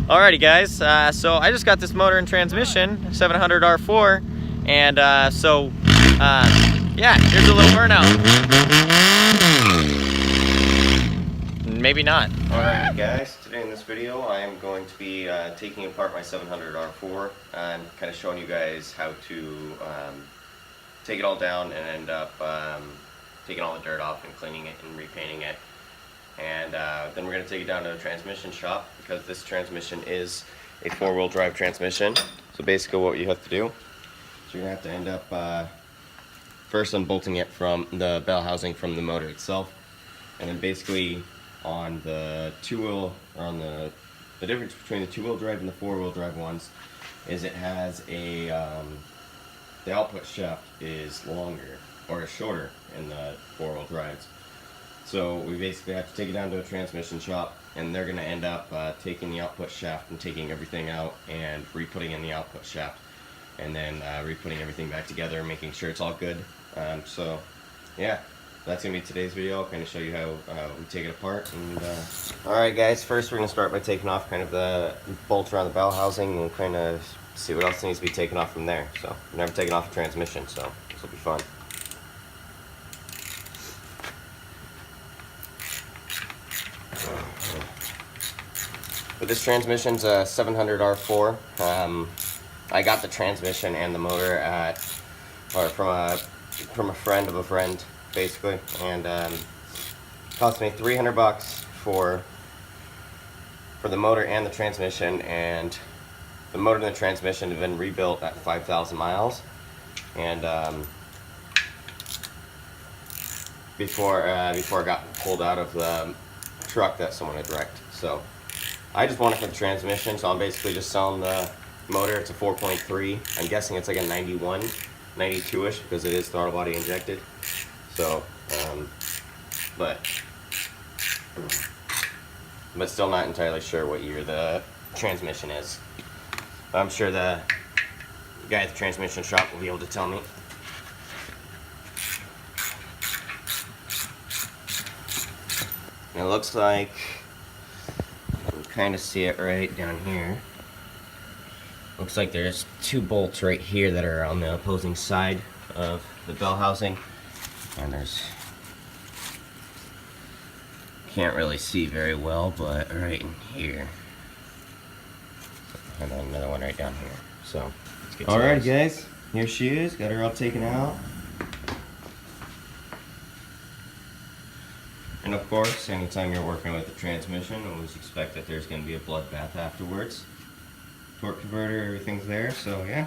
Alrighty guys, so I just got this motor and transmission, 700 R4, and yeah, here's a little burnout. Maybe not. Alright guys, today in this video I am going to be taking apart my 700 R4 and kind of showing you guys how to take it all down and end up taking all the dirt off and cleaning it and repainting it. And then we're going to take it down to a transmission shop because this transmission is a four-wheel drive transmission. So basically what you have to do is you're going to have to end up first unbolting it from the bell housing from the motor itself, and then basically on the two-wheel, or on the difference between the two-wheel drive and the four-wheel drive ones is it has a the output shaft is longer or shorter in the four-wheel drives. So we basically have to take it down to a transmission shop, and they're going to end up taking the output shaft and taking everything out and re-putting in the output shaft, and then re-putting everything back together, making sure it's all good. So yeah, that's going to be today's video. I'll kind of show you how we take it apart. And alright guys, first we're going to start by taking off kind of the bolts around the bell housing, and we'll kind of see what else needs to be taken off from there. So I've never taken off a transmission, so this will be fun. But this transmission's a 700 R4. I got the transmission and the motor from a friend of a friend, basically, and cost me $300 for the motor and the transmission. And the motor and the transmission have been rebuilt at 5,000 miles, and before I got pulled out of the truck that someone had wrecked. So I just want it for the transmission, so I'm basically just selling the motor. It's a 4.3. I'm guessing it's like a 91, 92-ish because it is throttle body injected. So, but still not entirely sure what year the transmission is. But I'm sure the guy at the transmission shop will be able to tell me. And it looks like kind of see it right down here. Looks like there's two bolts right here that are on the opposing side of the bell housing, and there's, can't really see very well, but right in here, and then another one right down here. So let's get to alright guys, here she is, got her all taken out. And of course, anytime you're working with the transmission, always expect that there's going to be a bloodbath afterwards. Torque converter, everything's there, so yeah.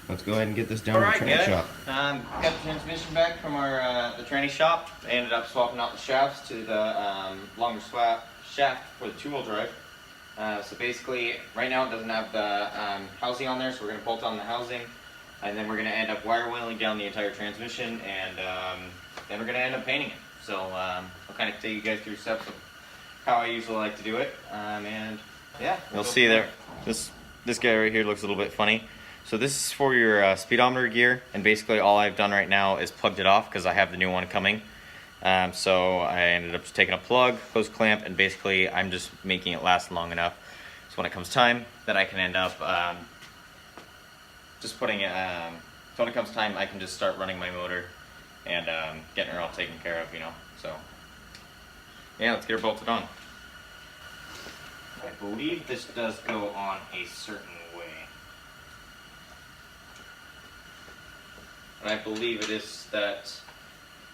Let's go ahead and get this down to the tranny shop. Got the transmission back from the tranny shop. I ended up swapping out the shafts to the longer shaft for the two-wheel drive. So basically, right now it doesn't have the housing on there, so we're going to bolt on the housing. And then we're going to end up wire wheeling down the entire transmission, and then we're going to end up painting it. So I'll kind of take you guys through steps of how I usually like to do it, and yeah, you'll see there. This guy right here looks a little bit funny. So this is for your speedometer gear, and basically all I've done right now is plugged it off because I have the new one coming. So I ended up just taking a plug, hose clamp, and basically I'm just making it last long enough so when it comes time that I can end up just putting it. So when it comes time, I can just start running my motor and getting her all taken care of, you know. So yeah, let's get her bolted on. I believe this does go on a certain way. And I believe it is that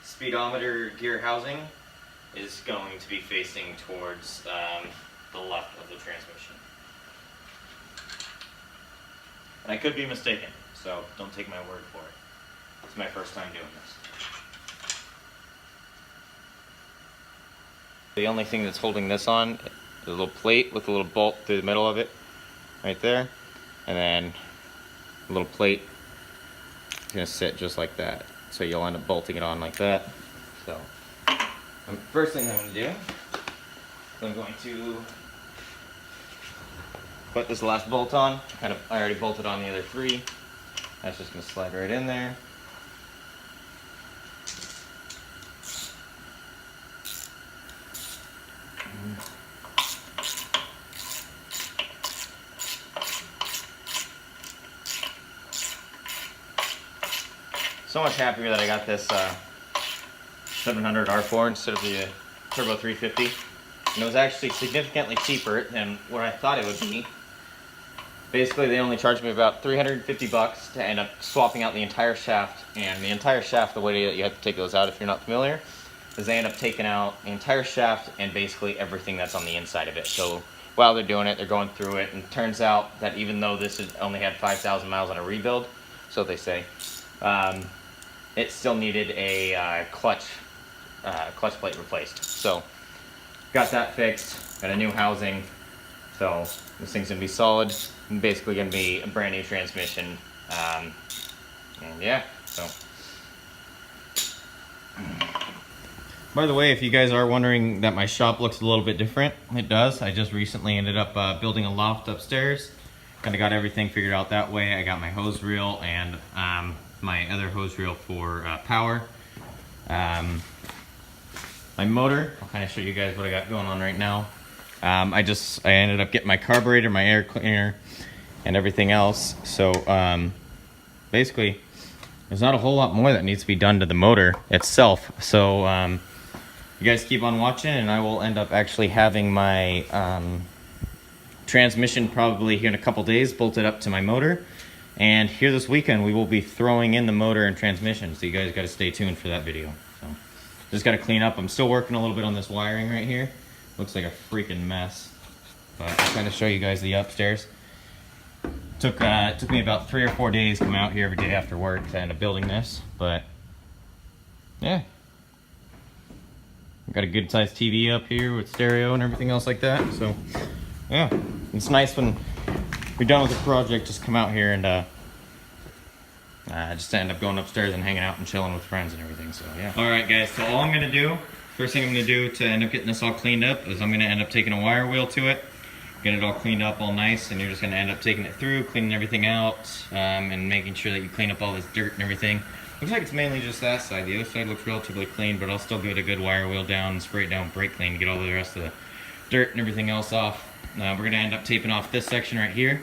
speedometer gear housing is going to be facing towards the left of the transmission. And I could be mistaken, so don't take my word for it. It's my first time doing this. The only thing that's holding this on is a little plate with a little bolt through the middle of it, right there, and then a little plate is going to sit just like that. So you'll end up bolting it on like that. So first thing I'm going to do is I'm going to put this last bolt on. I already bolted on the other three. That's just going to slide right in there. so much happier that I got this 700 R4 instead of the Turbo 350. And it was actually significantly cheaper than what I thought it would be. Basically, they only charged me about 350 bucks to end up swapping out the entire shaft. And the entire shaft, the way that you have to take those out if you're not familiar, is they end up taking out the entire shaft and basically everything that's on the inside of it. So while they're doing it, they're going through it, and it turns out that even though this has only had 5,000 miles on a rebuild, so they say, it still needed a clutch plate replaced. So got that fixed, got a new housing, so this thing's gonna be solid, and basically gonna be a brand new transmission, and yeah, so. By the way, if you guys are wondering that my shop looks a little bit different, it does. I just recently ended up building a loft upstairs. Kind of got everything figured out that way. I got my hose reel and my other hose reel for power. My motor, I'll kind of show you guys what I got going on right now. I ended up getting my carburetor, my air cleaner, and everything else. So basically, there's not a whole lot more that needs to be done to the motor itself. So you guys keep on watching, and I will end up actually having my transmission probably here in a couple days bolted up to my motor. And here this weekend, we will be throwing in the motor and transmission. So you guys got to stay tuned for that video. So just got to clean up. I'm still working a little bit on this wiring right here. Looks like a freaking mess. But I'll kind of show you guys the upstairs. Took me about 3 or 4 days to come out here every day after work to end up building this. But yeah. Got a good sized TV up here with stereo and everything else like that. So yeah, it's nice when we're done with the project, just come out here and just end up going upstairs and hanging out and chilling with friends and everything. So yeah. All right, guys. So all I'm gonna do, first thing I'm gonna do to end up getting this all cleaned up is I'm gonna end up taking a wire wheel to it, get it all cleaned up all nice, and you're just gonna end up taking it through, cleaning everything out, and making sure that you clean up all this dirt and everything. Looks like it's mainly just that side. The other side looks relatively clean, but I'll still get a good wire wheel down and spray it down brake clean to get all the rest of the dirt and everything else off. We're going to end up taping off this section right here,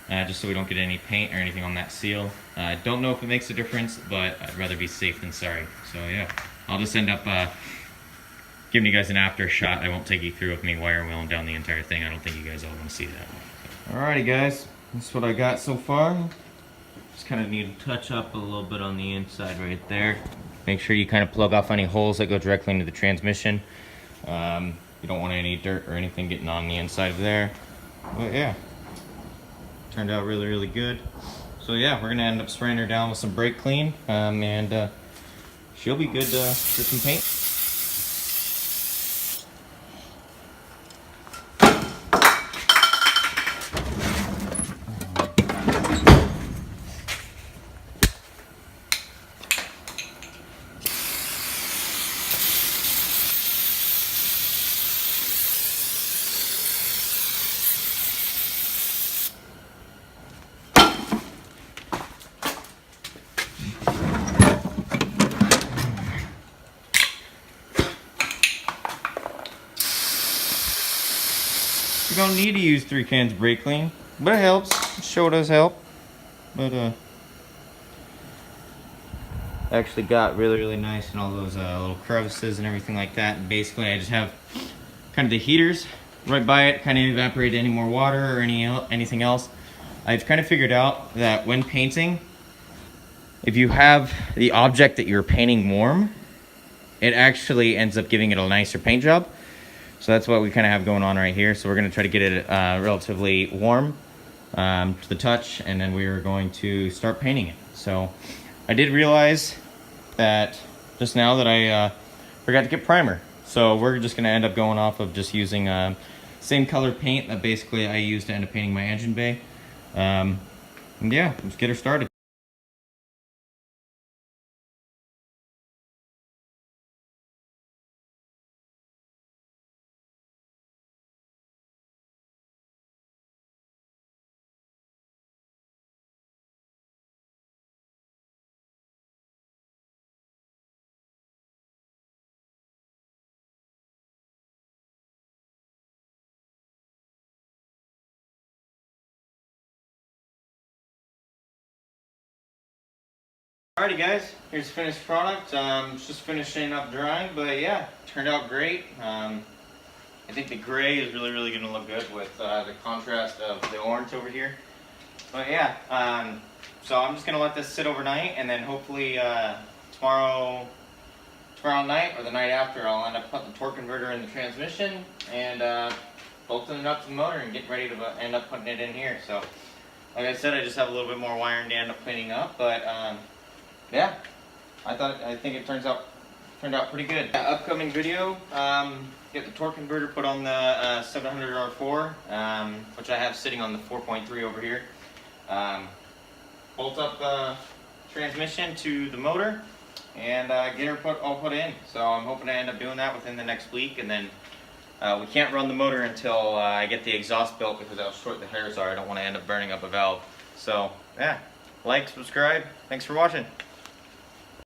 just so we don't get any paint or anything on that seal. I don't know if it makes a difference, but I'd rather be safe than sorry. So yeah, I'll just end up giving you guys an after shot. I won't take you through with me wire wheeling down the entire thing. I don't think you guys all want to see that. Alrighty guys, that's what I got so far. Just kind of need to touch up a little bit on the inside right there. Make sure you kind of plug off any holes that go directly into the transmission. You don't want any dirt or anything getting on the inside of there. But yeah, turned out really, really good. So yeah, we're gonna end up spraying her down with some brake clean, and she'll be good for some paint. You don't need to use 3 cans of brake clean, but it helps. It sure does help. But actually got really, really nice in all those little crevices and everything like that. And basically, I just have kind of the heaters right by it, kind of evaporate any more water or anything else. I've kind of figured out that when painting, if you have the object that you're painting warm, it actually ends up giving it a nicer paint job. So that's what we kind of have going on right here. So we're going to try to get it relatively warm to the touch, and then we are going to start painting it. So I did realize that just now that I forgot to get primer. So we're just going to end up going off of just using same color paint that basically I used to end up painting my engine bay. And yeah, let's get her started. Alrighty guys, here's the finished product. It's just finishing up drying, but yeah, turned out great. I think the gray is really going to look good with the contrast of the orange over here. But yeah, so I'm just going to let this sit overnight, and then hopefully tomorrow night or the night after, I'll end up putting the torque converter in the transmission and bolting it up to the motor and getting ready to end up putting it in here. So, like I said, I just have a little bit more wiring to end up cleaning up, but yeah, I think it turned out pretty good. Upcoming video, get the torque converter put on the 700R4, which I have sitting on the 4.3 over here. Bolt up the transmission to the motor and get her all put in. So I'm hoping to end up doing that within the next week, and then we can't run the motor until I get the exhaust built because how short the hairs are. I don't want to end up burning up a valve. So yeah, like, subscribe. Thanks for watching.